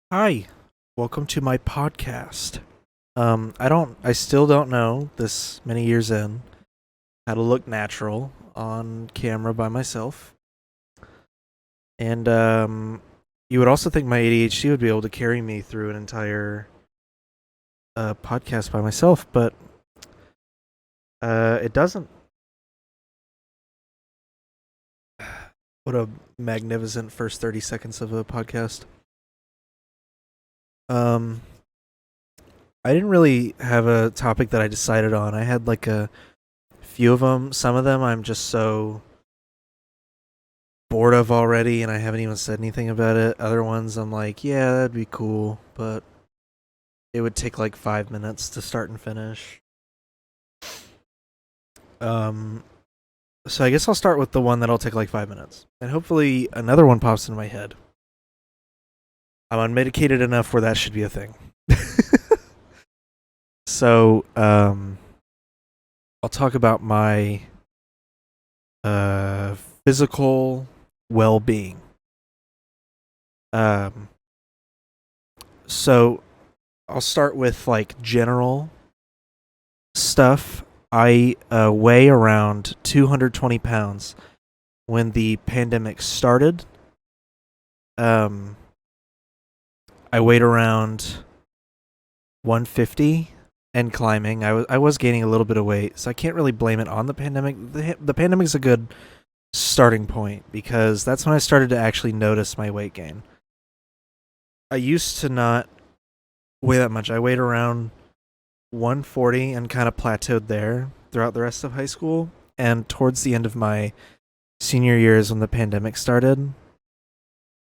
Hi, welcome to my podcast. I still don't know this many years in how to look natural on camera by myself. And you would also think my ADHD would be able to carry me through an entire podcast by myself, but it doesn't. What a magnificent first 30 seconds of a podcast. Um, I didn't really have a topic that I decided on. I had like a few of them. Some of them I'm just so bored of already, and I haven't even said anything about it. Other ones I'm like, yeah, that'd be cool, but it would take like 5 minutes to start and finish. Um, so I guess I'll start with the one that'll take like 5 minutes, and hopefully another one pops into my head. I'm unmedicated enough where that should be a thing. So, I'll talk about my uh physical well-being. Um, so I'll start with like general stuff. I weigh around 220 pounds. When the pandemic started, um, I weighed around 150 and climbing. I was gaining a little bit of weight, so I can't really blame it on the pandemic. The pandemic's a good starting point because that's when I started to actually notice my weight gain. I used to not weigh that much. I weighed around 140 and kind of plateaued there throughout the rest of high school. And towards the end of my senior years when the pandemic started,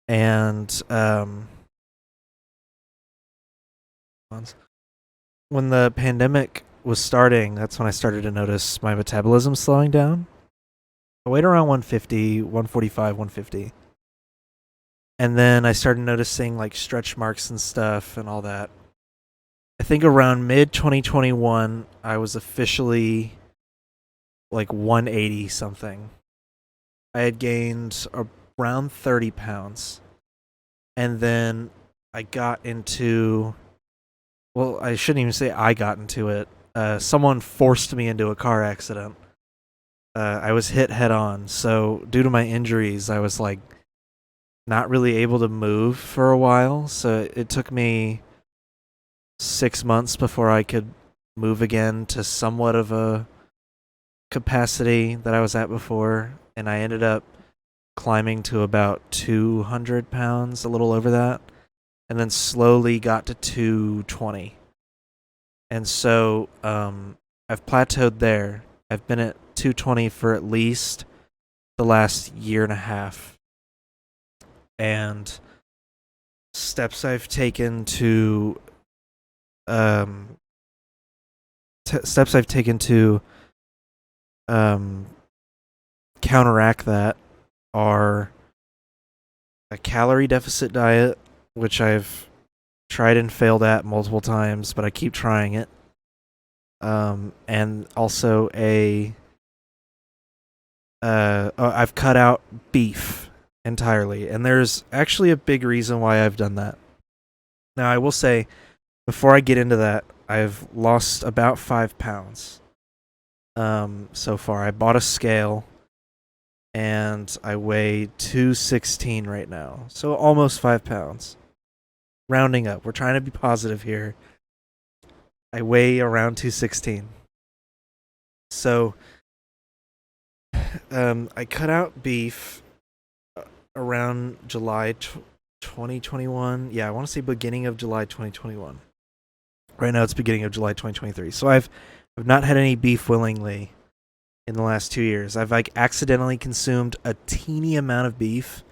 and when the pandemic was starting, that's when I started to notice my metabolism slowing down. I weighed around 150, 145, 150. And then I started noticing like stretch marks and stuff and all that. I think around mid 2021, I was officially like 180 something. I had gained around 30 pounds. And then I got into, well, I shouldn't even say I got into it. Someone forced me into a car accident. I was hit head on. So, due to my injuries, I was like not really able to move for a while. So, it took me 6 months before I could move again to somewhat of a capacity that I was at before. And I ended up climbing to about 200 pounds, a little over that, and then slowly got to 220. And so I've plateaued there. I've been at 220 for at least the last year and a half. And steps I've taken to steps I've taken to counteract that are a calorie deficit diet, which I've tried and failed at multiple times, but I keep trying it. And also I've cut out beef entirely, and there's actually a big reason why I've done that. Now, I will say, before I get into that, I've lost about 5 pounds. So far, I bought a scale, and I weigh 216 right now, so almost 5 pounds. Rounding up, we're trying to be positive here. I weigh around 216. So, I cut out beef around July 2021. Yeah, I want to say beginning of July 2021. Right now, it's beginning of July 2023. So I've not had any beef willingly in the last 2 years. I've like accidentally consumed a teeny amount of beef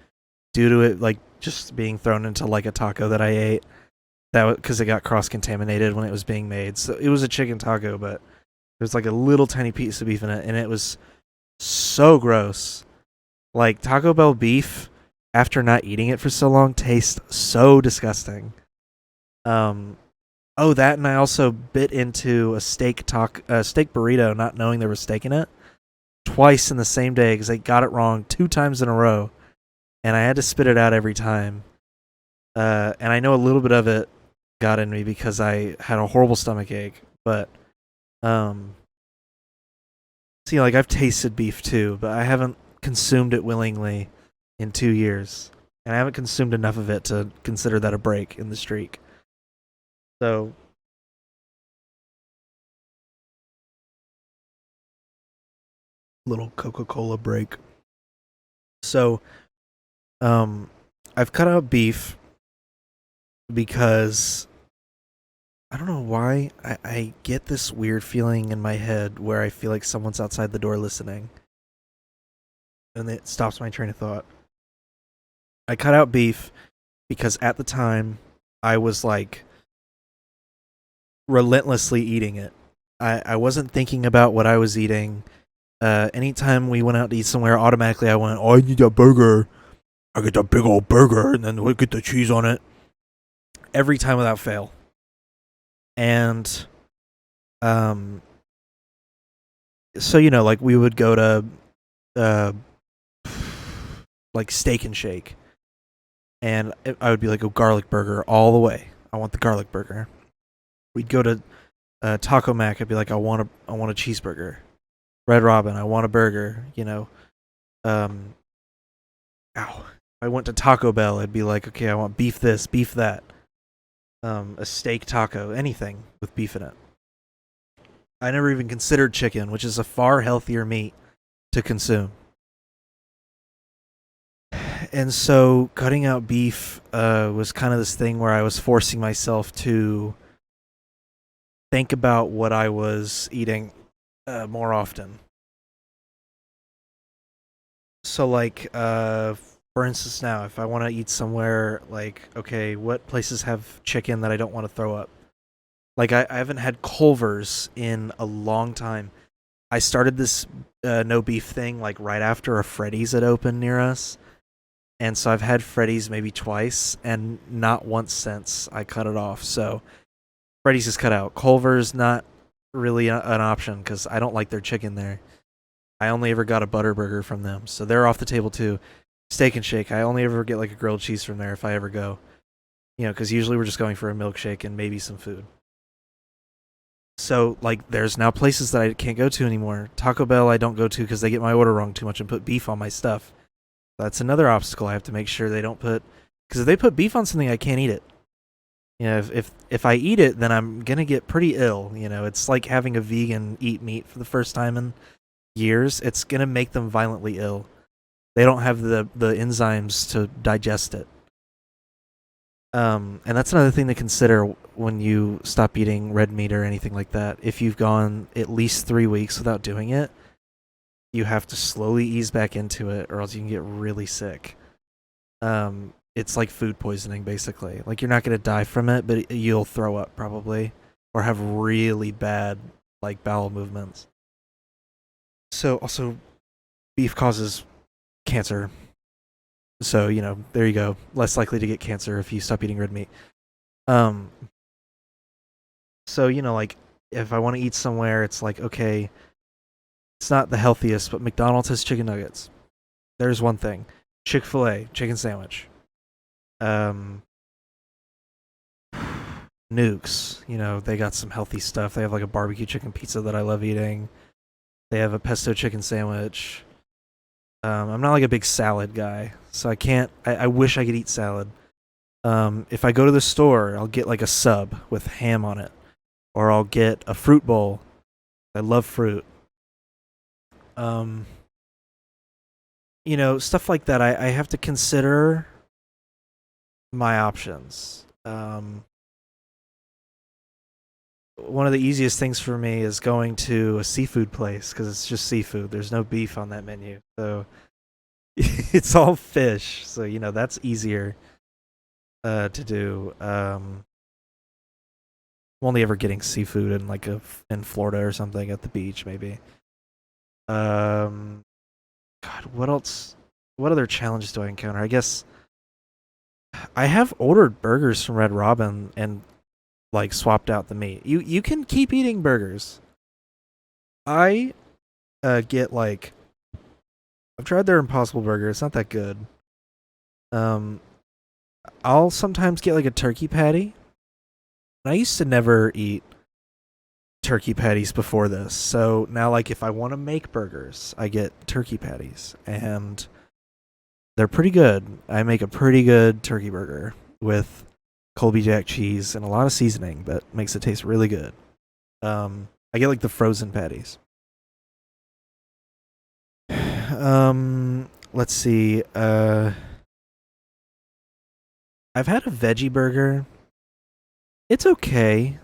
due to it like just being thrown into like a taco that I ate. That was because it got cross contaminated when it was being made. So it was a chicken taco, but there's like a little tiny piece of beef in it, and it was so gross. Like Taco Bell beef, after not eating it for so long, tastes so disgusting. Um, oh, that, and I also bit into a steak burrito, not knowing there was steak in it, twice in the same day because I got it wrong 2 times in a row, and I had to spit it out every time. And I know a little bit of it got in me because I had a horrible stomach ache. But um, see, like I've tasted beef too, but I haven't consumed it willingly in 2 years, and I haven't consumed enough of it to consider that a break in the streak. So little Coca-Cola break. So um, I've cut out beef because I don't know why I get this weird feeling in my head where I feel like someone's outside the door listening, and it stops my train of thought. I cut out beef because at the time I was like relentlessly eating it. I wasn't thinking about what I was eating. Anytime we went out to eat somewhere, automatically I went, "Oh, I need that burger. I get that big old burger, and then we get the cheese on it." Every time without fail. And um, so like we would go to uh, like Steak and Shake, and I would be like a garlic burger all the way. I want the garlic burger. We'd go to Taco Mac. I'd be like, I want a cheeseburger. Red Robin, I want a burger. Um, ow. I went to Taco Bell. I'd be like, okay, I want beef this, beef that. A steak taco, anything with beef in it. I never even considered chicken, which is a far healthier meat to consume. And so cutting out beef was kind of this thing where I was forcing myself to think about what I was eating more often. So, like, for instance, now, if I want to eat somewhere, like, okay, what places have chicken that I don't want to throw up? Like, I haven't had Culver's in a long time. I started this no beef thing, like, right after a Freddy's had opened near us. And so I've had Freddy's maybe twice, and not once since I cut it off. So Freddy's is cut out. Culver's not really an option because I don't like their chicken there. I only ever got a butter burger from them, so they're off the table too. Steak and Shake, I only ever get like a grilled cheese from there if I ever go. Because usually we're just going for a milkshake and maybe some food. So like, there's now places that I can't go to anymore. Taco Bell I don't go to because they get my order wrong too much and put beef on my stuff. That's another obstacle. I have to make sure they don't put, because if they put beef on something, I can't eat it. If I eat it, then I'm gonna get pretty ill. It's like having a vegan eat meat for the first time in years. It's gonna make them violently ill. They don't have the enzymes to digest it. And that's another thing to consider when you stop eating red meat or anything like that. If you've gone at least 3 weeks without doing it, you have to slowly ease back into it, or else you can get really sick. It's like food poisoning, basically. Like, you're not going to die from it, but you'll throw up probably, or have really bad like bowel movements. So also, beef causes cancer. So there you go. Less likely to get cancer if you stop eating red meat. Um. So like, if I want to eat somewhere, it's like, okay, it's not the healthiest, but McDonald's has chicken nuggets. There's one thing. Chick-fil-A chicken sandwich. Um. Nukes, they got some healthy stuff. They have like a barbecue chicken pizza that I love eating. They have a pesto chicken sandwich. I'm not like a big salad guy, so I can't. I wish I could eat salad. If I go to the store, I'll get like a sub with ham on it, or I'll get a fruit bowl. I love fruit. Um, stuff like that. I have to consider my options. One of the easiest things for me is going to a seafood place because it's just seafood. There's no beef on that menu, so it's all fish. So that's easier to do. I'm only ever getting seafood in like in Florida or something at the beach, maybe. Um, God, what else? What other challenges do I encounter? I guess I have ordered burgers from Red Robin and like swapped out the meat. You can keep eating burgers. I get like, I've tried their Impossible Burger. It's not that good. Um, I'll sometimes get like a turkey patty. And I used to never eat turkey patties before this. So now, like, if I want to make burgers, I get turkey patties. And they're pretty good. I make a pretty good turkey burger with Colby Jack cheese and a lot of seasoning that makes it taste really good. I get like the frozen patties. Let's see. I've had a veggie burger. It's okay.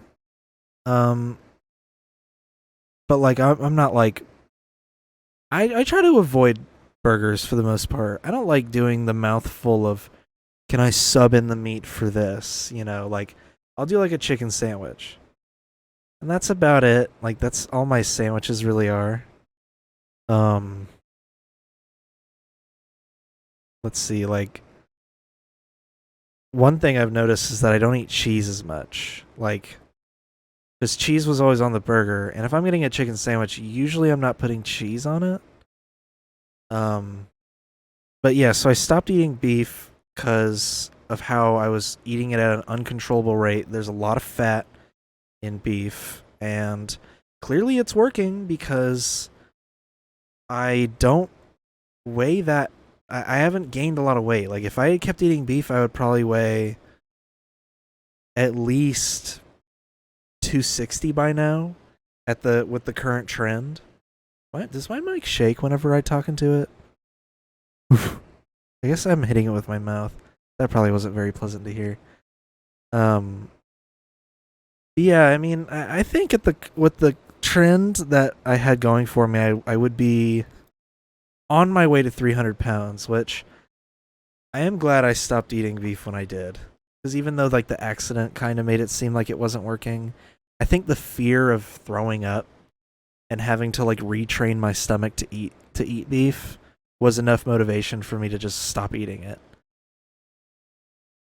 Um, but like I'm not like I try to avoid burgers for the most part. I don't like doing the mouthful of can I sub in the meat for this? Like I'll do like a chicken sandwich. And that's about it. Like that's all my sandwiches really are. Um let's see, like one thing I've noticed is that I don't eat cheese as much. Like because cheese was always on the burger, and if I'm getting a chicken sandwich, usually I'm not putting cheese on it. Um but yeah, so I stopped eating beef because of how I was eating it at an uncontrollable rate. There's a lot of fat in beef, and clearly it's working because I don't weigh that. I haven't gained a lot of weight. Like if I had kept eating beef, I would probably weigh at least 260 by now at the with the current trend. What does my mic shake whenever I talk into it? Oof. I guess I'm hitting it with my mouth. That probably wasn't very pleasant to hear. Um yeah, I mean, I think at the with the trend that I had going for me, I would be on my way to 300 pounds, which I am glad I stopped eating beef when I did. Because even though like the accident kind of made it seem like it wasn't working, I think the fear of throwing up and having to like retrain my stomach to eat beef was enough motivation for me to just stop eating it.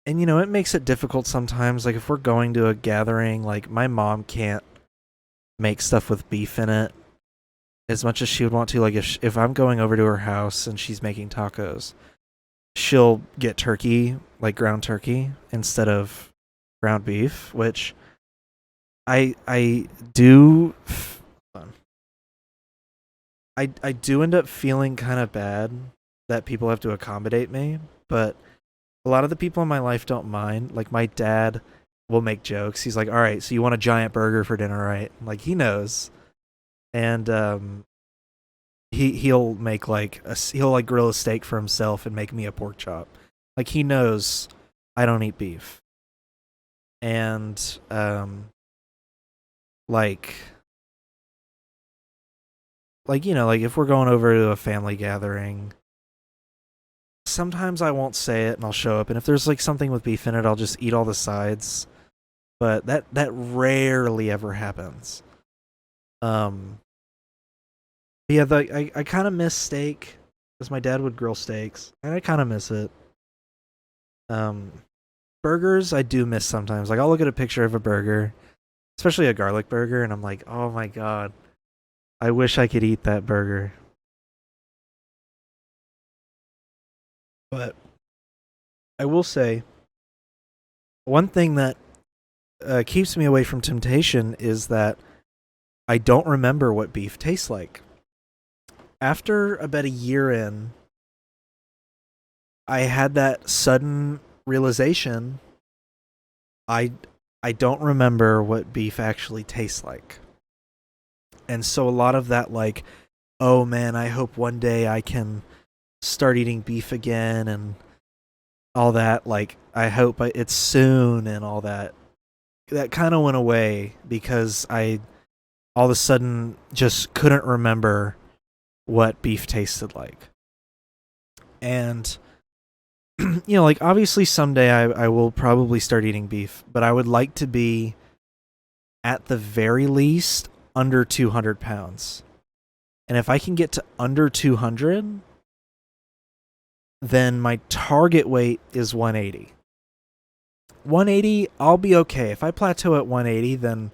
And it makes it difficult sometimes. Like if we're going to a gathering, like my mom can't make stuff with beef in it as much as she would want to. Like if I'm going over to her house and she's making tacos, she'll get turkey, like ground turkey, instead of ground beef, which I do. I do end up feeling kind of bad that people have to accommodate me, but a lot of the people in my life don't mind. Like my dad will make jokes. He's like, "All right, so you want a giant burger for dinner, right?" Like he knows, and he'll make like he'll like grill a steak for himself and make me a pork chop. Like he knows I don't eat beef, and like like if we're going over to a family gathering, sometimes I won't say it and I'll show up, and if there's like something with beef in it, I'll just eat all the sides. But that rarely ever happens. Um, yeah, I kind of miss steak because my dad would grill steaks, and I kind of miss it. Um, Burgers I do miss sometimes. Like I'll look at a picture of a burger, especially a garlic burger, and I'm like, oh my god, I wish I could eat that burger. But I will say one thing that keeps me away from temptation is that I don't remember what beef tastes like. After about a year in, I had that sudden realization I I don't remember what beef actually tastes like. And so a lot of that like, oh man, I hope one day I can start eating beef again and all that, like I hope it's soon and all that. That kind of went away because I all of a sudden just couldn't remember what beef tasted like. And like obviously someday I will probably start eating beef, but I would like to be at the very least under 200 pounds. And if I can get to under 200, then my target weight is 180. 180, I'll be okay. If I plateau at 180, then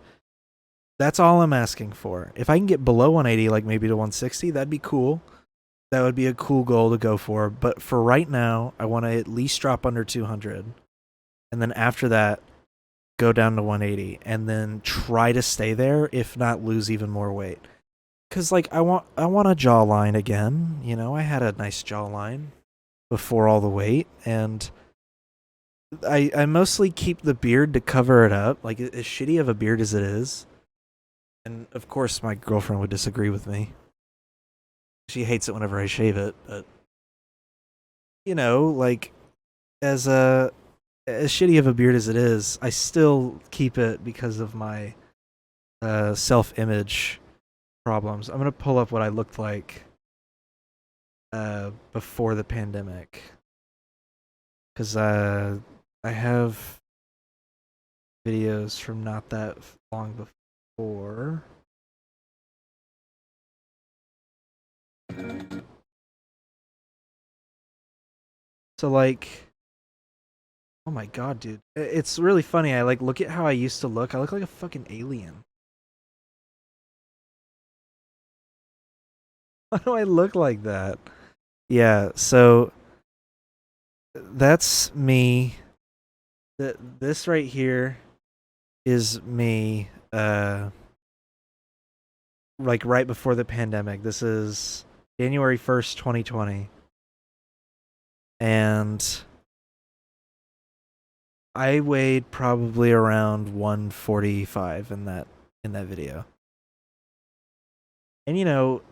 that's all I'm asking for. If I can get below 180, like maybe to 160, that'd be cool. That would be a cool goal to go for. But for right now, I want to at least drop under 200. and then after that go down to 180 and then try to stay there, if not lose even more weight. Cuz like I want a jawline again, you know. I had a nice jawline before all the weight, and I mostly keep the beard to cover it up, like as shitty of a beard as it is. And of course my girlfriend would disagree with me. She hates it whenever I shave it, but you know, like as a as shitty of a beard as it is, I still keep it because of my self-image problems. I'm gonna pull up what I looked like before the pandemic, because I have videos from not that long before. So like, oh my god, dude, it's really funny. I like look at how I used to look. I look like a fucking alien. Why do I look like that? Yeah, so that's me. This right here is me like right before the pandemic. This is January 1st, 2020. And I weighed probably around 145 in that video. And you know,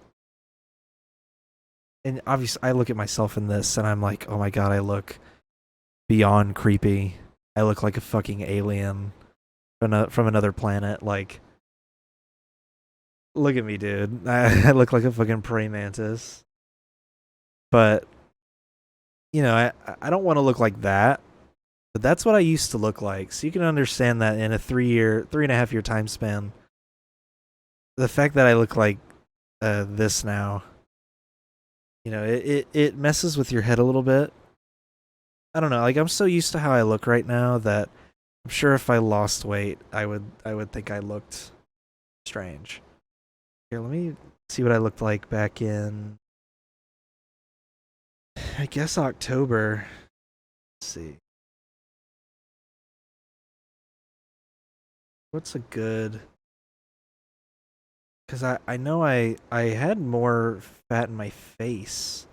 and obviously I look at myself in this and I'm like, "Oh my god, I look beyond creepy. I look like a fucking alien from another planet. Like, look at me, dude. I look like a fucking praying mantis." But you know, I don't want to look like that. But that's what I used to look like. So you can understand that in a 3.5 year time span, the fact that I look like this now, you know, it messes with your head a little bit. I don't know. Like I'm so used to how I look right now that I'm sure if I lost weight, I would think I looked strange. Here, let me see what I looked like back in, I guess, October. Let's see. What's a good, because I know I had more fat in my face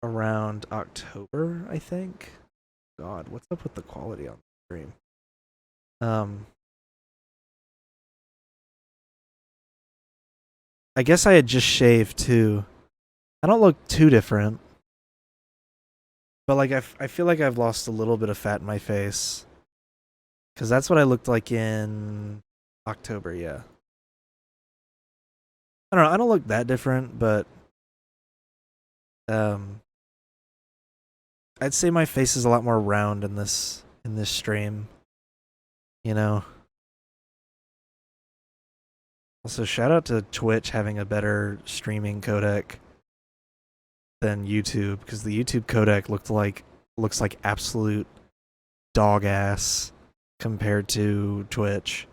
around October, I think. God, what's up with the quality on the stream? Um, I guess I had just shaved too. I don't look too different, but like I feel like I've lost a little bit of fat in my face, because that's what I looked like in October. Yeah, I don't know. I don't look that different, but um, I'd say my face is a lot more round in this stream. You know. Also, shout out to Twitch having a better streaming codec than YouTube, because the YouTube codec looks like absolute dog ass compared to Twitch.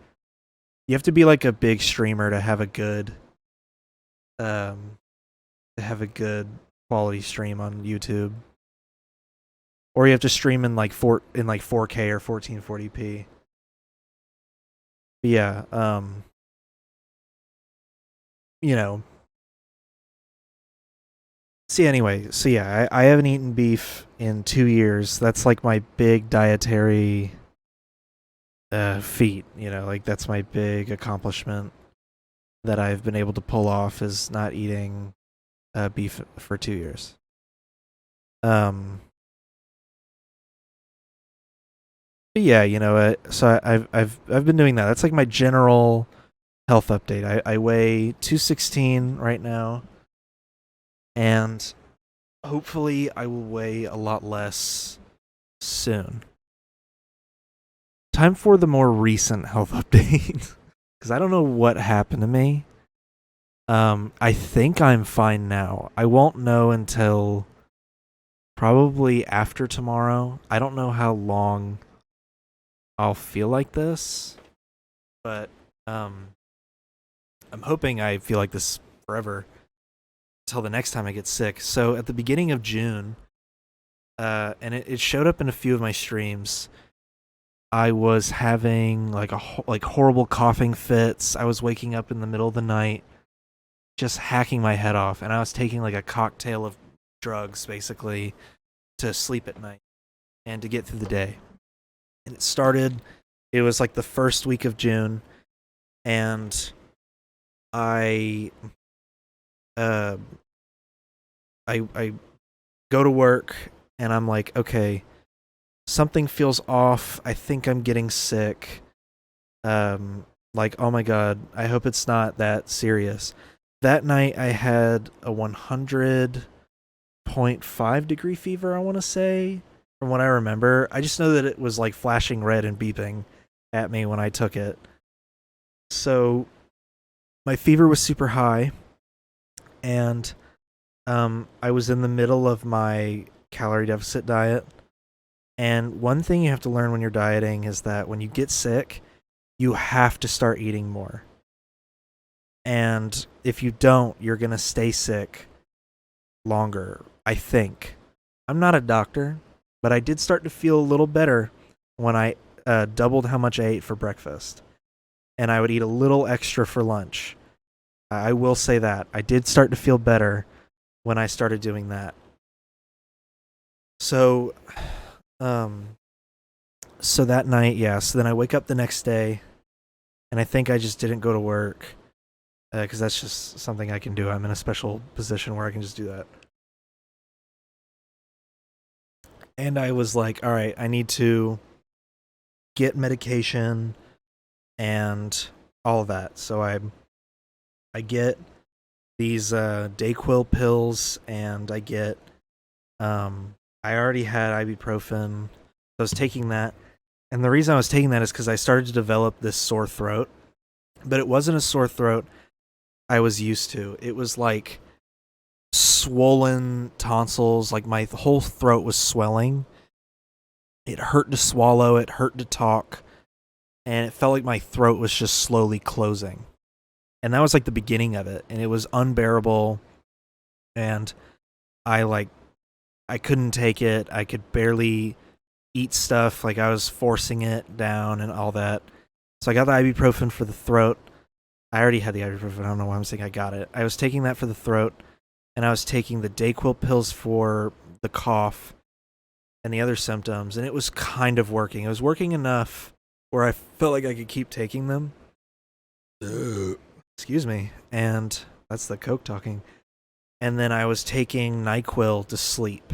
You have to be like a big streamer to have a good um quality stream on YouTube. Or you have to stream in like 4K or 1440p. But yeah, you know. See, anyway, so yeah, I haven't eaten beef in 2 years. That's like my big dietary feat, you know, like that's my big accomplishment that I've been able to pull off, is not eating beef for 2 years. Um, but yeah, you know, so I've been doing that. That's like my general health update. I weigh 216 right now, and hopefully I will weigh a lot less soon. Time for the more recent health update, because I don't know what happened to me. I think I'm fine now. I won't know until probably after tomorrow. I don't know how long I'll feel like this, but I'm hoping I feel like this forever until the next time I get sick. So at the beginning of June, And it showed up in a few of my streams. I was having like like horrible coughing fits. I was waking up in the middle of the night, just hacking my head off, and I was taking like a cocktail of drugs basically to sleep at night and to get through the day. And it was like the first week of June, and I uh I go to work and I'm like, okay, something feels off. I think I'm getting sick. Like, oh my god, I hope it's not that serious. That night I had a 100.5-degree fever, I want to say, from what I remember. I just know that it was like flashing red and beeping at me when I took it. So my fever was super high, and I was in the middle of my calorie deficit diet. And one thing you have to learn when you're dieting is that when you get sick, you have to start eating more. And if you don't, you're going to stay sick longer, I think. I'm not a doctor, but I did start to feel a little better when I doubled how much I ate for breakfast. And I would eat a little extra for lunch. I will say that. I did start to feel better when I started doing that. So, so that night, yeah. So then I wake up the next day, and I think I just didn't go to work because that's just something I can do. I'm in a special position where I can just do that. And I was like, all right, I need to get medication and all of that. So I get these Dayquil pills, and I get I already had ibuprofen. So I was taking that. And the reason I was taking that is because I started to develop this sore throat. But it wasn't a sore throat I was used to. It was like swollen tonsils. Like my whole throat was swelling. It hurt to swallow. It hurt to talk. And it felt like my throat was just slowly closing. And that was like the beginning of it. And it was unbearable. And I couldn't take it. I could barely eat stuff. Like I was forcing it down and all that. So I got the ibuprofen for the throat. I already had the ibuprofen. I don't know why I'm saying I got it. I was taking that for the throat, and I was taking the Dayquil pills for the cough and the other symptoms, and it was kind of working. It was working enough where I felt like I could keep taking them. Excuse me. And that's the Coke talking. And then I was taking NyQuil to sleep.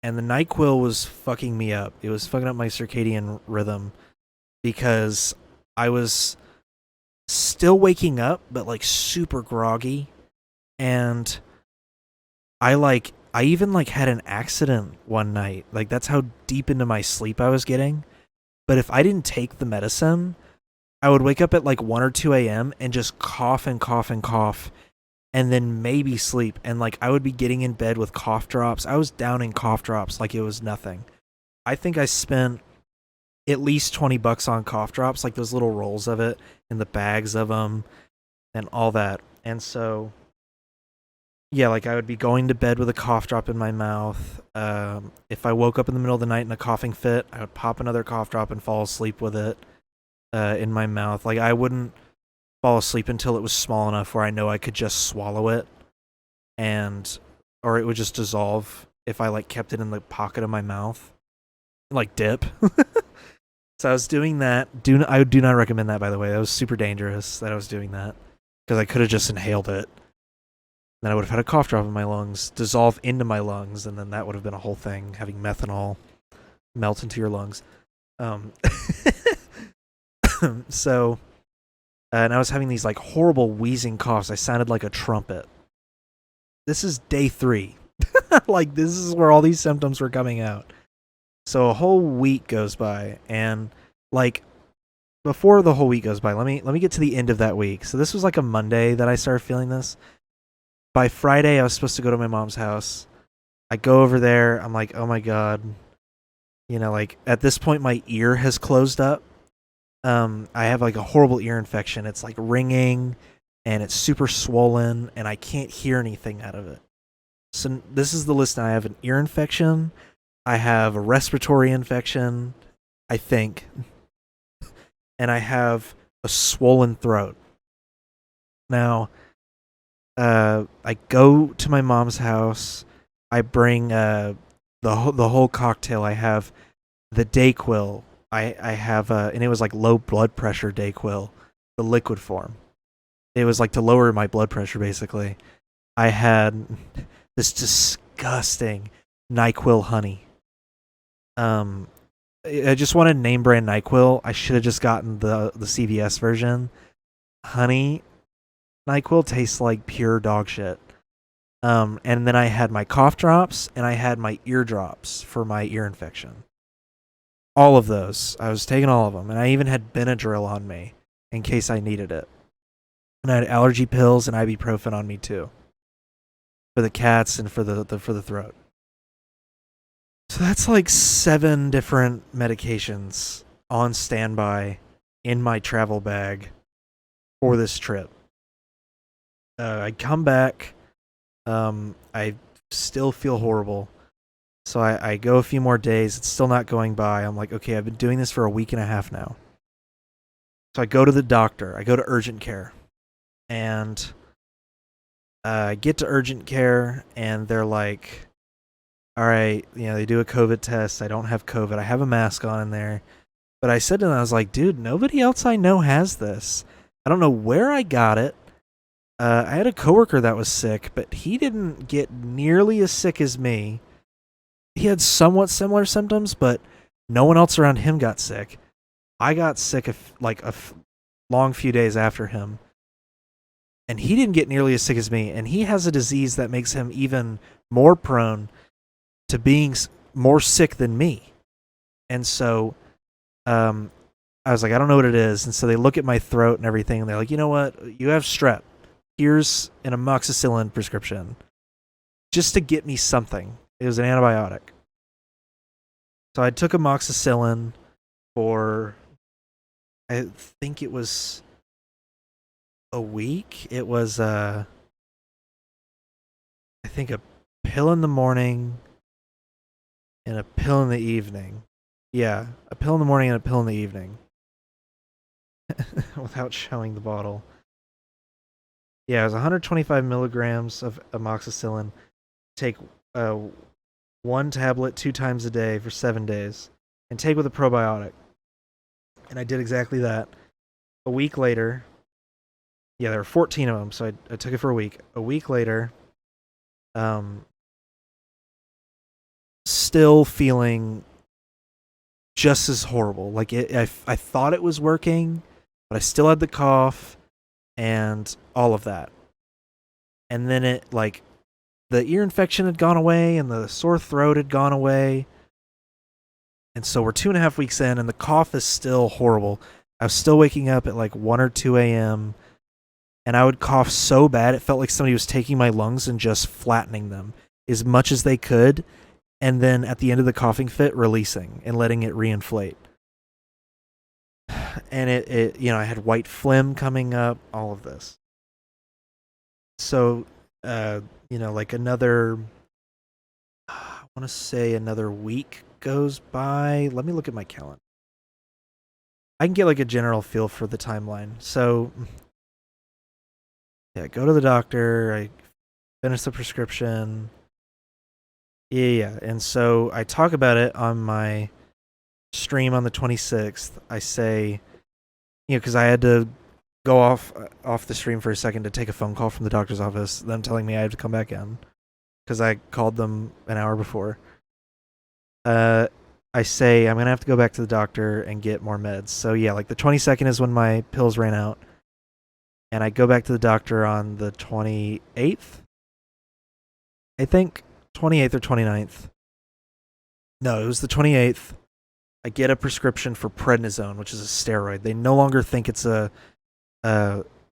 And the NyQuil was fucking me up. It was fucking up my circadian rhythm because I was still waking up, but like super groggy. And I even like had an accident one night. Like that's how deep into my sleep I was getting. But if I didn't take the medicine, I would wake up at like 1 or 2 a.m. and just cough and cough and cough, and then maybe sleep. And like I would be getting in bed with cough drops. I was downing cough drops like it was nothing. I think I spent at least $20 on cough drops, like those little rolls of it and the bags of them and all that. And so, yeah, like I would be going to bed with a cough drop in my mouth. If I woke up in the middle of the night in a coughing fit, I would pop another cough drop and fall asleep with it in my mouth. Like I wouldn't fall asleep until it was small enough where I know I could just swallow it, or it would just dissolve if I like kept it in the pocket of my mouth, like dip. So I was doing that. I do not recommend that, by the way. That was super dangerous that I was doing that because I could have just inhaled it. Then I would have had a cough drop in my lungs, dissolve into my lungs, and then that would have been a whole thing, having methanol melt into your lungs. So, and I was having these like horrible wheezing coughs. I sounded like a trumpet. This is day 3. Like this is where all these symptoms were coming out. So a whole week goes by, and like before the whole week goes by, let me get to the end of that week. So this was like a Monday that I started feeling this. By Friday, I was supposed to go to my mom's house. I go over there. I'm like, oh my god. You know, like at this point, my ear has closed up. I have like a horrible ear infection. It's like ringing, and it's super swollen, and I can't hear anything out of it. So this is the list. I have an ear infection. I have a respiratory infection, I think, and I have a swollen throat. Now, I go to my mom's house. I bring the whole cocktail. I have the Dayquil. I have and it was like low blood pressure Dayquil, the liquid form. It was like to lower my blood pressure basically. I had this disgusting NyQuil honey. Um, I just wanted name brand NyQuil. I should have just gotten the CVS version. Honey NyQuil tastes like pure dog shit. And then I had my cough drops and I had my ear drops for my ear infection. All of those. I was taking all of them. And I even had Benadryl on me in case I needed it. And I had allergy pills and ibuprofen on me too. For the cats and for the throat. So that's like 7 different medications on standby in my travel bag for this trip. I come back. I still feel horrible. So I go a few more days. It's still not going by. I'm like, okay, I've been doing this for a week and a half now. So I go to the doctor. I go to urgent care. And I get to urgent care, and they're like, all right, they do a COVID test. I don't have COVID. I have a mask on in there. But I said to them, I was like, dude, nobody else I know has this. I don't know where I got it. I had a coworker that was sick, but he didn't get nearly as sick as me. He had somewhat similar symptoms, but no one else around him got sick. I got sick long few days after him. And he didn't get nearly as sick as me. And he has a disease that makes him even more prone to being more sick than me. And so I was like, I don't know what it is. And so they look at my throat and everything, and they're like, you know what? You have strep. Here's an amoxicillin prescription. Just to get me something. It was an antibiotic. So I took amoxicillin for, I think it was a week. It was, I think a pill in the morning and a pill in the evening. Yeah, a pill in the morning and a pill in the evening. Without showing the bottle. Yeah, it was 125 milligrams of amoxicillin. Take 1 tablet 2 times a day for 7 days. And take with a probiotic. And I did exactly that. A week later, there were 14 of them, so I took it for a week. A week later, still feeling just as horrible. Like I thought it was working, but I still had the cough and all of that. And then the ear infection had gone away and the sore throat had gone away. And so we're 2.5 weeks in and the cough is still horrible. I was still waking up at 1 or 2 a.m. and I would cough so bad it felt like somebody was taking my lungs and just flattening them as much as they could, and then at the end of the coughing fit, releasing and letting it reinflate. And it I had white phlegm coming up, all of this. So, another, I want to say another week goes by. Let me look at my calendar. I can get a general feel for the timeline. So, go to the doctor. I finish the prescription. Yeah. And so I talk about it on my stream on the 26th. I say, because I had to go off the stream for a second to take a phone call from the doctor's office, them telling me I had to come back in because I called them an hour before. I say I'm going to have to go back to the doctor and get more meds. So the 22nd is when my pills ran out. And I go back to the doctor on the 28th. I think 28th or 29th. No, it was the 28th. I get a prescription for prednisone, which is a steroid. They no longer think it's a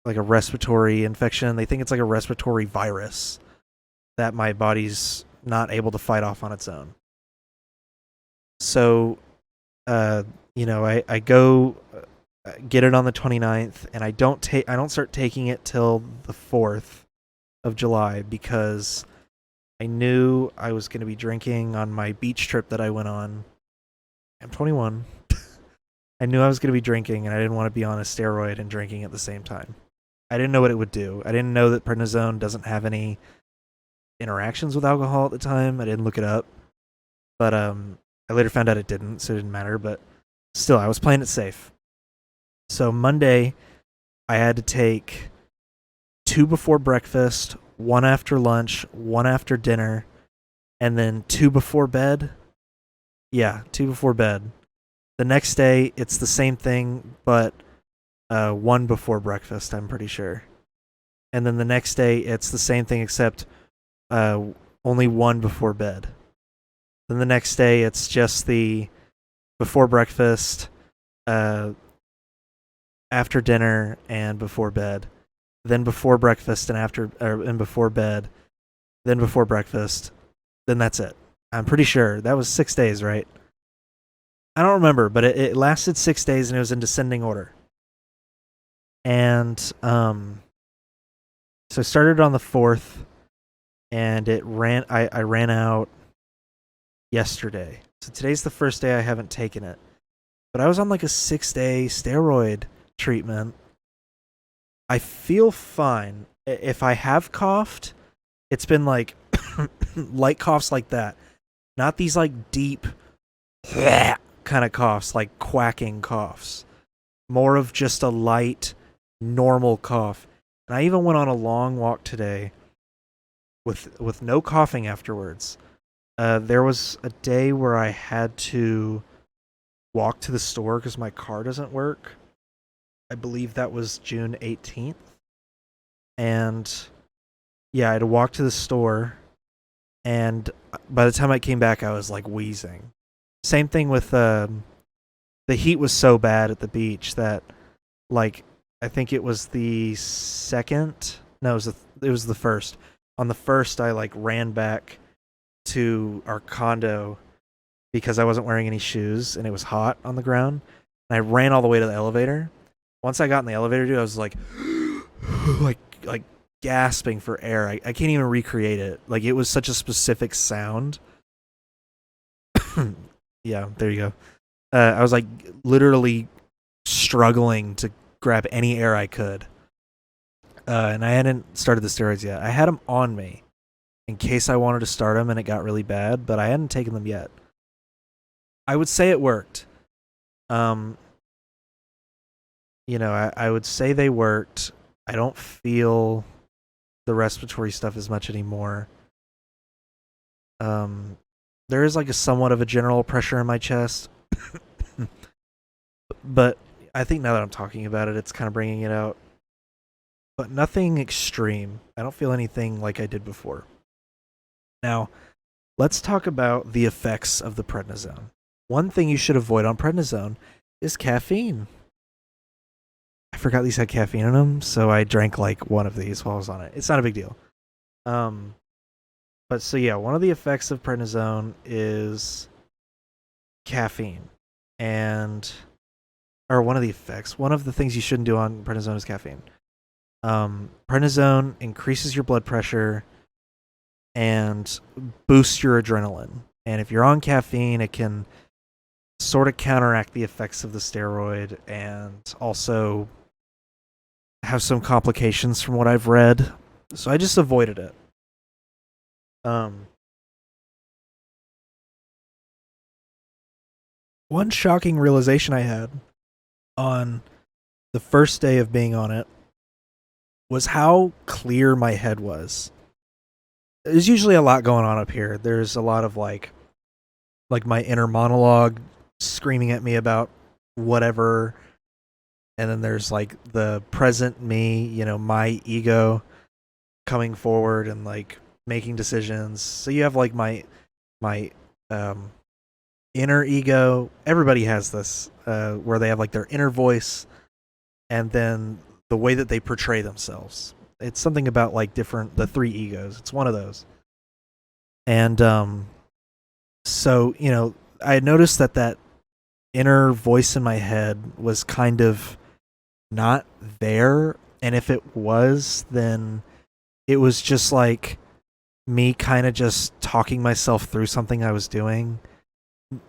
respiratory infection. They think it's like a respiratory virus that my body's not able to fight off on its own. So, I go get it on the 29th, and I don't start taking it till the 4th of July because I knew I was going to be drinking on my beach trip that I went on. I'm 21. I knew I was going to be drinking, and I didn't want to be on a steroid and drinking at the same time. I didn't know what it would do. I didn't know that prednisone doesn't have any interactions with alcohol at the time. I didn't look it up. But I later found out it didn't, so it didn't matter. But still, I was playing it safe. So Monday, I had to take 2 before breakfast, 1 after lunch, 1 after dinner, and then 2 before bed. Yeah, 2 before bed. The next day, it's the same thing, but 1 before breakfast, I'm pretty sure. And then the next day, it's the same thing except only 1 before bed. Then the next day, it's just the before breakfast, after dinner, and before bed. Then before breakfast and before bed. Then before breakfast. Then that's it. I'm pretty sure that was 6 days, right? I don't remember, but it lasted 6 days and it was in descending order. And so I started on the 4th, and I ran out yesterday. So today's the first day I haven't taken it. But I was on like a 6-day steroid treatment. I feel fine. If I have coughed, it's been like light coughs like that. Not these like deep kind of coughs, like quacking coughs. More of just a light, normal cough. And I even went on a long walk today with no coughing afterwards. There was a day where I had to walk to the store because my car doesn't work. I believe that was June 18th. And yeah, I had to walk to the store. And by the time I came back, I was like wheezing. Same thing with the heat was so bad at the beach that, like, I think it was the second. No, it was the first. On the first, I like ran back to our condo because I wasn't wearing any shoes and it was hot on the ground. And I ran all the way to the elevator. Once I got in the elevator, dude, I was like, like gasping for air. I can't even recreate it. Like, it was such a specific sound. Yeah, there you go. I was like literally struggling to grab any air I could. And I hadn't started the steroids yet. I had them on me in case I wanted to start them and it got really bad, but I hadn't taken them yet. I would say it worked. I would say they worked. I don't feel the respiratory stuff as much anymore. There is like a somewhat of a general pressure in my chest. But I think now that I'm talking about it, it's kind of bringing it out. But nothing extreme. I don't feel anything like I did before. Now, let's talk about the effects of the prednisone. One thing you should avoid on prednisone is caffeine. I forgot these had caffeine in them, so I drank like one of these while I was on it. It's not a big deal. But so yeah, one of the effects of prednisone is caffeine. One of the things you shouldn't do on prednisone is caffeine. Prednisone increases your blood pressure and boosts your adrenaline. And if you're on caffeine, it can sort of counteract the effects of the steroid and also have some complications from what I've read. So I just avoided it. One shocking realization I had on the first day of being on it was how clear my head was. There's usually a lot going on up here. There's a lot of like my inner monologue screaming at me about whatever. And then there's like the present me, my ego coming forward and like making decisions. So you have like my inner ego. Everybody has this where they have like their inner voice and then the way that they portray themselves. It's something about like the 3 egos. It's one of those. And so, I had noticed that inner voice in my head was kind of not there. And if it was, then it was just like me kind of just talking myself through something I was doing,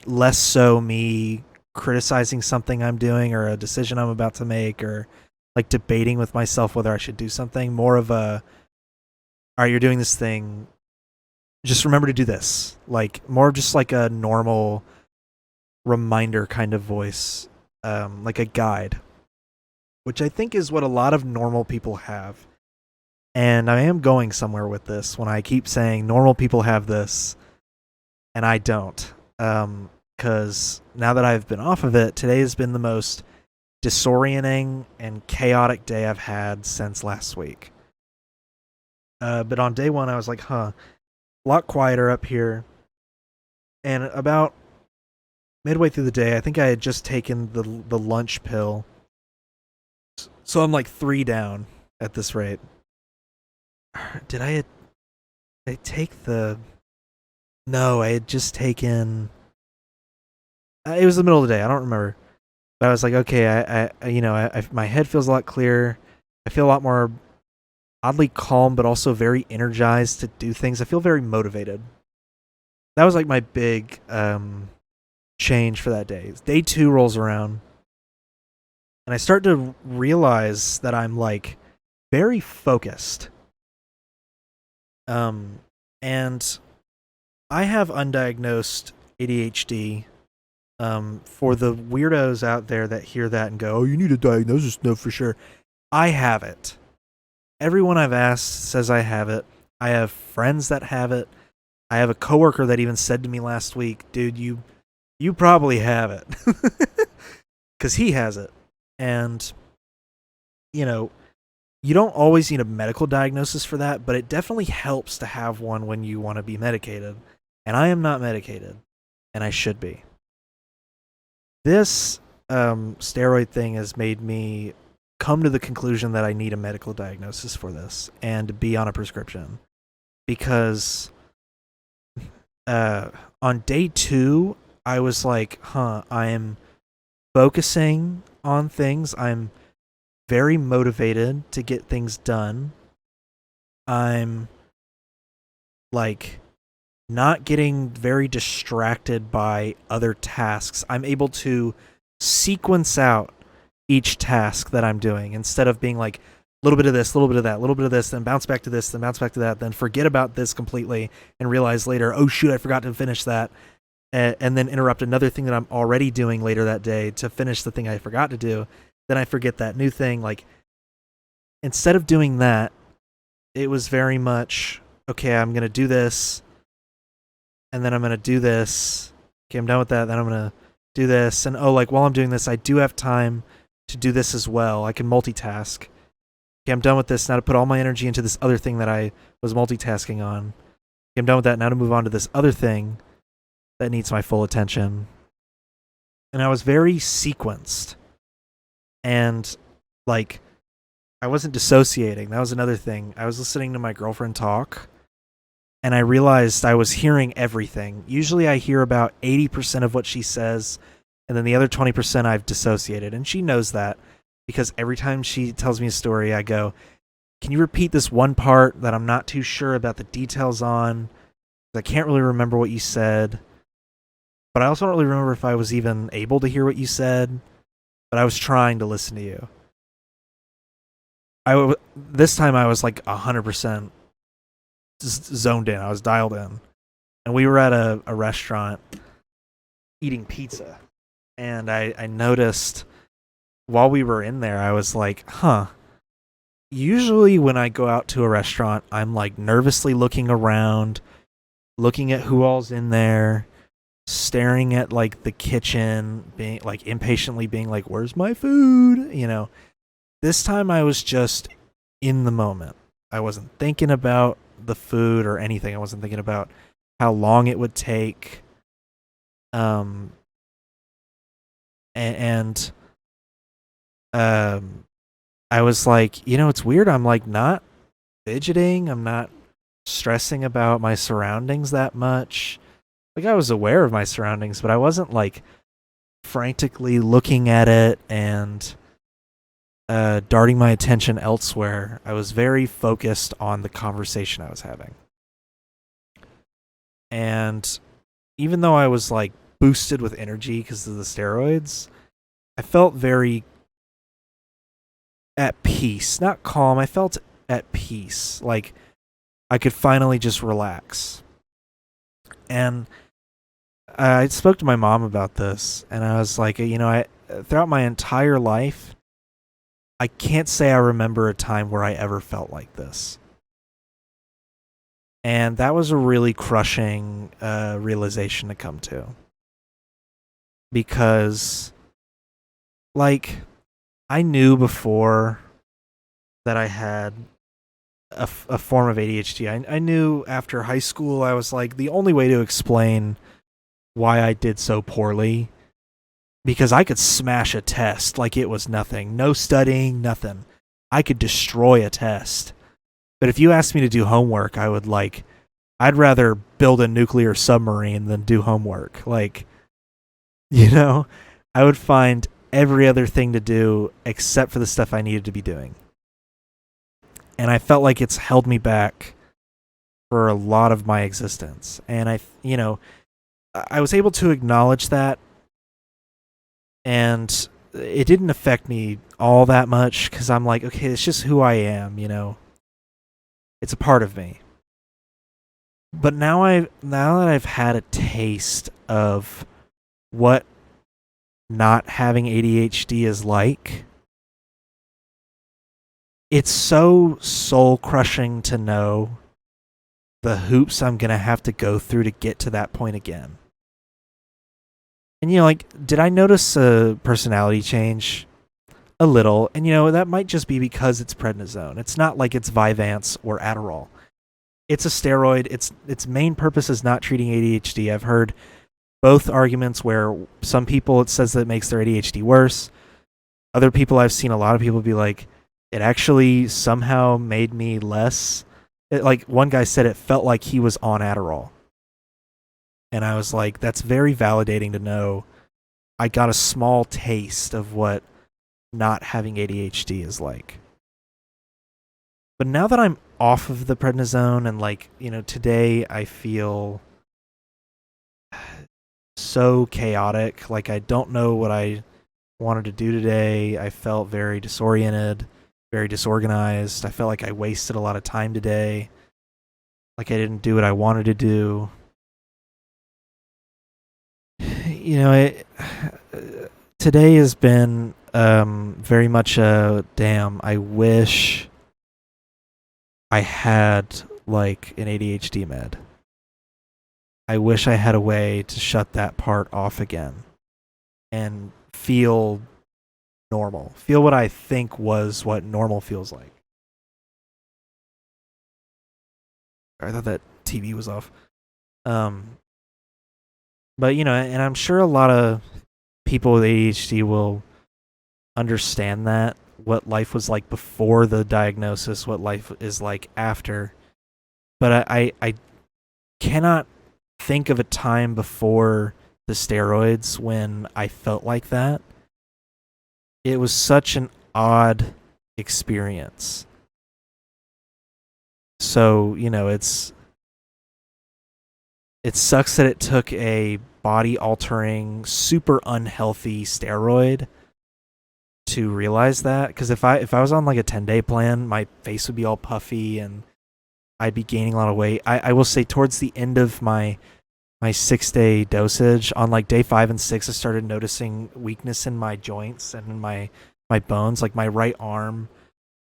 less so me criticizing something I'm doing or a decision I'm about to make or like debating with myself whether I should do something. More of a, all right, you're doing this thing. Just remember to do this. Like more of just like a normal reminder kind of voice, like a guide, which I think is what a lot of normal people have. And I am going somewhere with this when I keep saying normal people have this and I don't. Because now that I've been off of it, today has been the most disorienting and chaotic day I've had since last week. But on day one, I was like, a lot quieter up here. And about midway through the day, I think I had just taken the lunch pill. So I'm like 3 down at this rate. Did I take the... No, I had just taken... It was the middle of the day. I don't remember. But I was like, okay, my head feels a lot clearer. I feel a lot more oddly calm, but also very energized to do things. I feel very motivated. That was like my big change for that day. Day 2 rolls around, and I start to realize that I'm like very focused. And I have undiagnosed ADHD. For the weirdos out there that hear that and go, "Oh, you need a diagnosis?" No, for sure. I have it. Everyone I've asked says I have it. I have friends that have it. I have a coworker that even said to me last week, "Dude, you probably have it," because he has it. And you don't always need a medical diagnosis for that, but it definitely helps to have one when you want to be medicated. And I am not medicated, and I should be. This steroid thing has made me come to the conclusion that I need a medical diagnosis for this and be on a prescription. Because on day 2, I was like, I am focusing on things. I'm very motivated to get things done. I'm like not getting very distracted by other tasks. I'm able to sequence out each task that I'm doing instead of being like a little bit of this, a little bit of that, a little bit of this, then bounce back to this, then bounce back to that, then forget about this completely and realize later, oh shoot, I forgot to finish that, and then interrupt another thing that I'm already doing later that day to finish the thing I forgot to do. Then I forget that new thing. Like, instead of doing that, it was very much, okay, I'm going to do this, and then I'm going to do this. Okay, I'm done with that. Then I'm going to do this. And while I'm doing this, I do have time to do this as well. I can multitask. Okay, I'm done with this. Now to put all my energy into this other thing that I was multitasking on. Okay, I'm done with that. Now to move on to this other thing that needs my full attention. And I was very sequenced. And, I wasn't dissociating. That was another thing. I was listening to my girlfriend talk, and I realized I was hearing everything. Usually I hear about 80% of what she says, and then the other 20% I've dissociated. And she knows that because every time she tells me a story, I go, can you repeat this one part that I'm not too sure about the details on? I can't really remember what you said. But I also don't really remember if I was even able to hear what you said. But I was trying to listen to you. This time I was 100% zoned in. I was dialed in. And we were at a restaurant eating pizza. And I noticed while we were in there, I was like, usually when I go out to a restaurant, I'm nervously looking around, looking at who all's in there, staring at the kitchen, being impatiently being where's my food? This time I was just in the moment. I wasn't thinking about the food or anything. I wasn't thinking about how long it would take. I was it's weird. I'm not fidgeting. I'm not stressing about my surroundings that much. I was aware of my surroundings, but I wasn't frantically looking at it and darting my attention elsewhere. I was very focused on the conversation I was having. And even though I was like boosted with energy because of the steroids, I felt very at peace. Not calm, I felt at peace. Like I could finally just relax. And I spoke to my mom about this, and I was like, I throughout my entire life, I can't say I remember a time where I ever felt like this. And that was a really crushing realization to come to. Because, like, I knew before that I had a form of ADHD. I knew after high school, I was like, the only way to explain why I did so poorly, because I could smash a test like it was nothing. No studying, nothing. I could destroy a test. But if you asked me to do homework, I'd rather build a nuclear submarine than do homework. Like, I would find every other thing to do except for the stuff I needed to be doing. And I felt like it's held me back for a lot of my existence. And I was able to acknowledge that, and it didn't affect me all that much because I'm like, okay, it's just who I am, It's a part of me. But now that I've had a taste of what not having ADHD is like, it's so soul crushing to know the hoops I'm going to have to go through to get to that point again. And, did I notice a personality change? A little. And, that might just be because it's prednisone. It's not like it's Vyvanse or Adderall. It's a steroid. Its main purpose is not treating ADHD. I've heard both arguments where some people, it says that it makes their ADHD worse. Other people, I've seen a lot of people be like, it actually somehow made me less. Like one guy said it felt like he was on Adderall. And I was like, that's very validating to know. I got a small taste of what not having ADHD is like. But now that I'm off of the prednisone and today I feel so chaotic. Like I don't know what I wanted to do today. I felt very disoriented, very disorganized. I felt like I wasted a lot of time today. Like I didn't do what I wanted to do. Today has been very much a damn. I wish I had like an ADHD med. I wish I had a way to shut that part off again and feel normal. Feel what I think was what normal feels like. I thought that TV was off. But and I'm sure a lot of people with ADHD will understand that, what life was like before the diagnosis, what life is like after. But I cannot think of a time before the steroids when I felt like that. It was such an odd experience. So, it sucks that it took a body altering, super unhealthy steroid to realize that. Because if I was on like a 10-day plan, my face would be all puffy and I'd be gaining a lot of weight. I will say towards the end of my 6-day dosage, on like day 5 and 6, I started noticing weakness in my joints and in my bones. Like my right arm,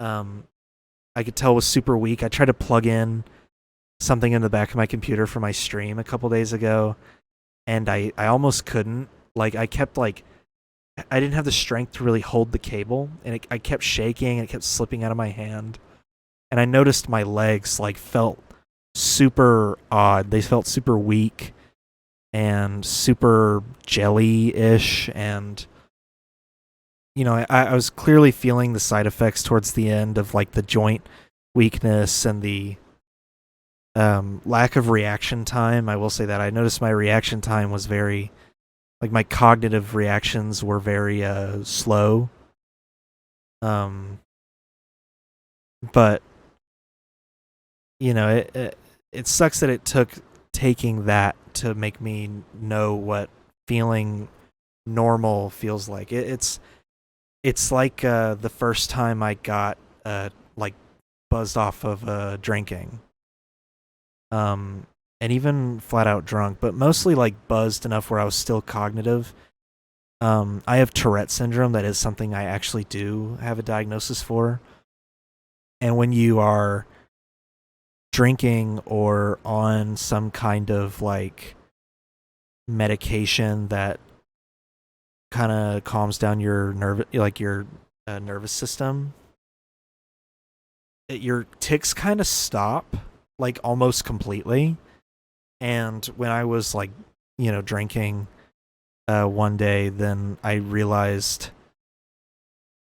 I could tell was super weak. I tried to plug in something in the back of my computer for my stream a couple days ago, and I almost couldn't. Like I kept I didn't have the strength to really hold the cable, and I kept shaking and it kept slipping out of my hand. And I noticed my legs felt super odd. They felt super weak and super jelly-ish, and I was clearly feeling the side effects towards the end of the joint weakness and the lack of reaction time. I will say that I noticed my reaction time was very, my cognitive reactions were very slow. But it sucks that it took taking that to make me know what feeling normal feels like. It's like the first time I got like buzzed off of drinking, and even flat out drunk, but mostly like buzzed enough where I was still cognitive. I have Tourette syndrome. That is something I actually do have a diagnosis for. And when you are drinking or on some kind of like medication that kind of calms down your nervous system, your tics kind of stop like almost completely. And when I was like, drinking one day, then I realized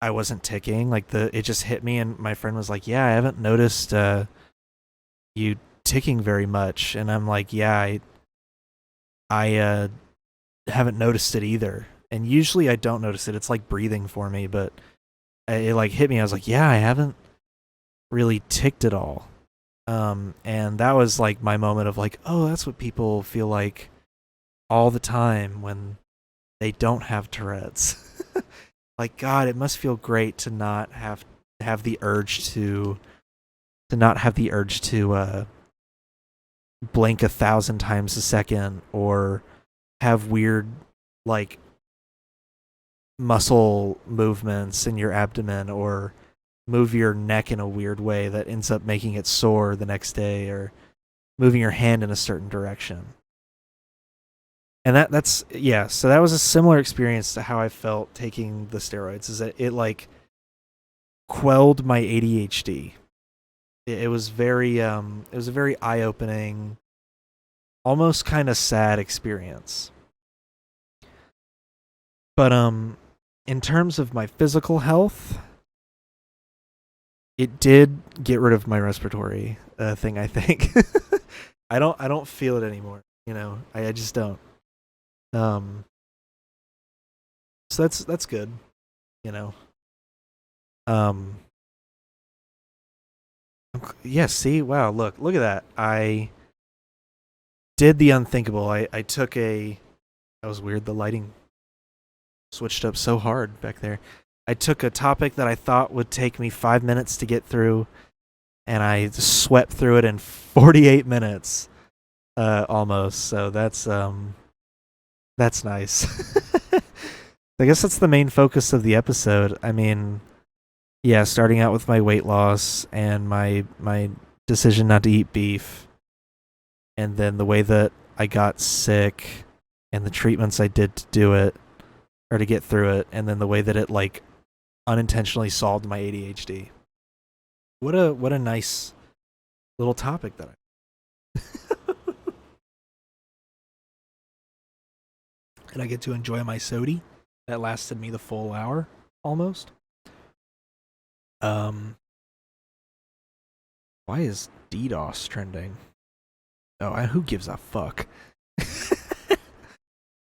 I wasn't ticking. Like it just hit me, and my friend was like, "Yeah, I haven't noticed you ticking very much." And I'm like, "Yeah, I haven't noticed it either." And usually I don't notice it. It's like breathing for me, but it like hit me. I was like, "Yeah, I haven't really ticked at all." And that was like my moment of like, oh, that's what people feel like all the time when they don't have Tourette's. Like, God, it must feel great to not have the urge to blink 1,000 times a second, or have weird like muscle movements in your abdomen, or move your neck in a weird way that ends up making it sore the next day, or moving your hand in a certain direction. And that's yeah, so that was a similar experience to how I felt taking the steroids, is that it like quelled my ADHD. It was it was a very eye-opening, almost kind of sad experience. But in terms of my physical health, it did get rid of my respiratory thing, I think. I don't feel it anymore, I just don't. Um so that's good, you know. Um yeah, see, wow, look at that. I did the unthinkable. I took a that was weird, the lighting switched up so hard back there. I took a topic that I thought would take me 5 minutes to get through, and I swept through it in 48 minutes almost. So that's nice. I guess that's the main focus of the episode. I mean, yeah, starting out with my weight loss and my decision not to eat beef, and then the way that I got sick and the treatments I did to do it, or to get through it, and then the way that it like unintentionally solved my ADHD. What a nice little topic that I and I get to enjoy my sody that lasted me the full hour almost. Um why is DDoS trending? Oh, who gives a fuck?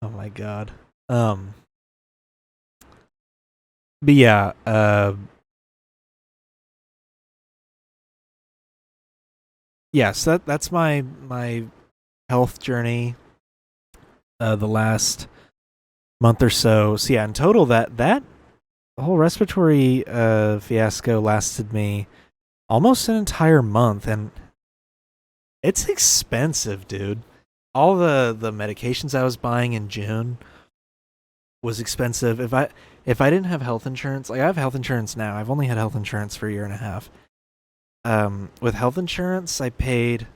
Oh my god. Um but yeah, yeah, so that's my health journey the last month or so. So yeah, in total that whole respiratory fiasco lasted me almost an entire month, and it's expensive, dude. All the medications I was buying in June was expensive. If I didn't have health insurance, like I have health insurance now. I've only had health insurance for a year and a half. With health insurance, I paid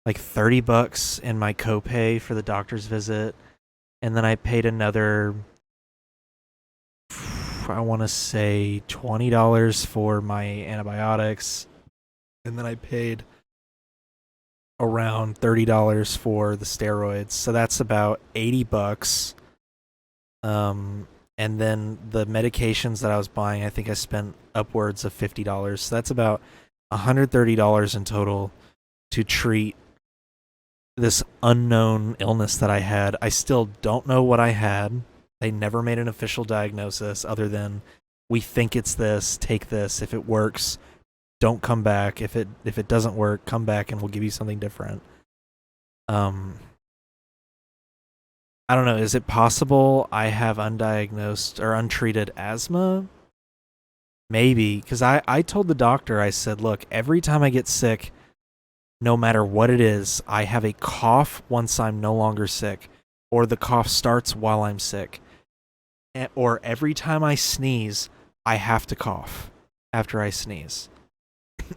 like $30 in my copay for the doctor's visit, and then I paid another, I want to say $20 for my antibiotics, and then I paid around $30 for the steroids. So that's about $80. And then the medications that I was buying, I think I spent upwards of $50. So that's about $130 in total to treat this unknown illness that I had. I still don't know what I had. They never made an official diagnosis other than, we think it's this, take this. If it works, don't come back. If it doesn't work, come back and we'll give you something different. Um, I don't know. Is it possible I have undiagnosed or untreated asthma? Maybe, because I told the doctor, I said, look, every time I get sick, no matter what it is, I have a cough once I'm no longer sick, or the cough starts while I'm sick, or every time I sneeze, I have to cough after I sneeze.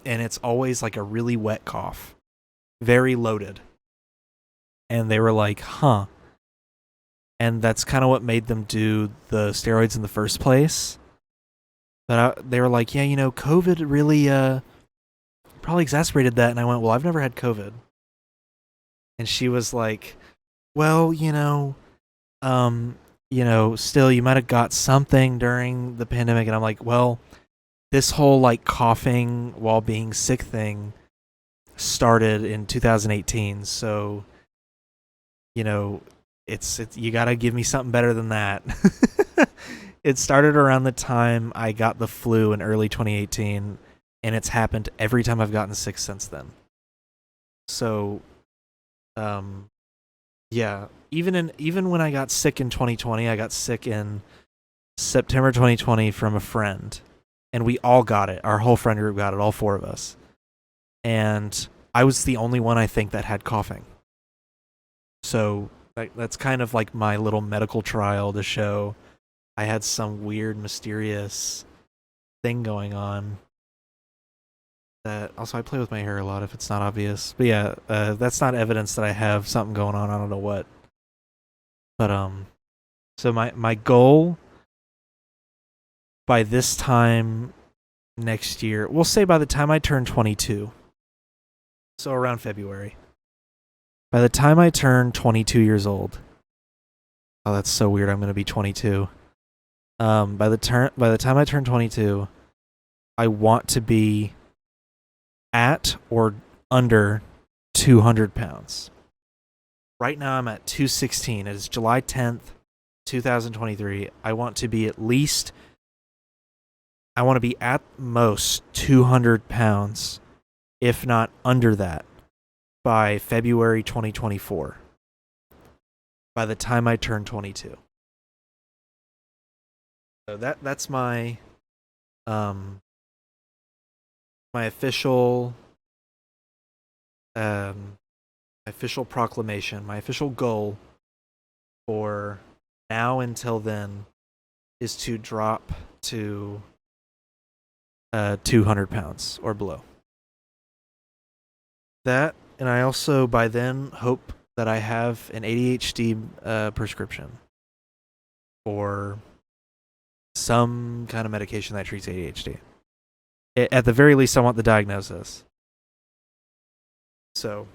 And it's always like a really wet cough, very loaded. And they were like, huh. And that's kind of what made them do the steroids in the first place. But they were like, yeah, COVID really probably exacerbated that. And I went, well, I've never had COVID. And she was like, well, still you might have got something during the pandemic. And I'm like, well, this whole like coughing while being sick thing started in 2018. So, it's you got to give me something better than that. It started around the time I got the flu in early 2018, and it's happened every time I've gotten sick since then. So, yeah, even when I got sick in 2020, I got sick in September 2020 from a friend, and we all got it. Our whole friend group got it, all four of us. And I was the only one, I think, that had coughing. So that's kind of like my little medical trial to show I had some weird, mysterious thing going on. That also, I play with my hair a lot if it's not obvious. But yeah, that's not evidence that I have something going on. I don't know what. But so my goal by this time next year, we'll say by the time I turn 22, so around February. By the time I turn 22 years old, oh, that's so weird. I'm going to be 22. By the time I turn 22, I want to be at or under 200 pounds. Right now I'm at 216. It is July 10th, 2023. I want to be at most 200 pounds, if not under that, by February 2024. By the time I turn 22. So that's my official proclamation, my official goal for now until then is to drop to 200 pounds or below. That, and I also by then hope that I have an ADHD prescription or some kind of medication that treats ADHD. At the very least, I want the diagnosis. So,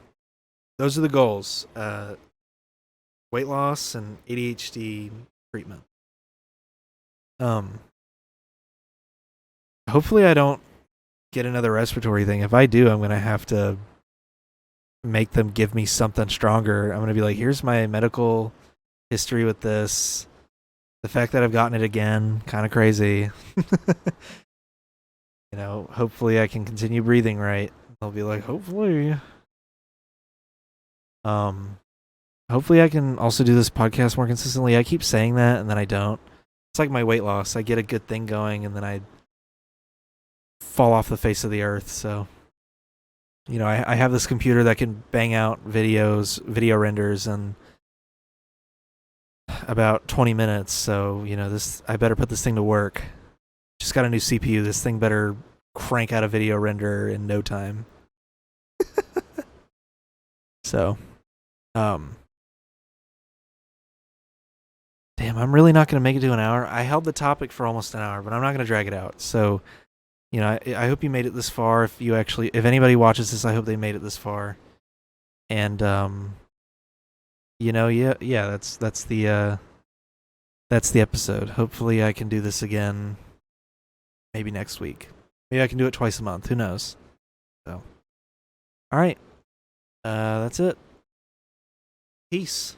those are the goals. Weight loss and ADHD treatment. Hopefully I don't get another respiratory thing. If I do, I'm going to have to make them give me something stronger. I'm going to be like, here's my medical history with this. The fact that I've gotten it again, kind of crazy. Hopefully I can continue breathing right. They'll be like, hopefully. Hopefully I can also do this podcast more consistently. I keep saying that and then I don't. It's like my weight loss. I get a good thing going and then I fall off the face of the earth. So, I have this computer that can bang out video renders in about 20 minutes. So, I better put this thing to work. Just got a new CPU. This thing better crank out a video render in no time. So, damn, I'm really not going to make it to an hour. I held the topic for almost an hour, but I'm not going to drag it out. So, I hope you made it this far. If anybody watches this, I hope they made it this far. And, that's the episode. Hopefully I can do this again maybe next week. Maybe I can do it twice a month. Who knows? So, all right. That's it. Peace.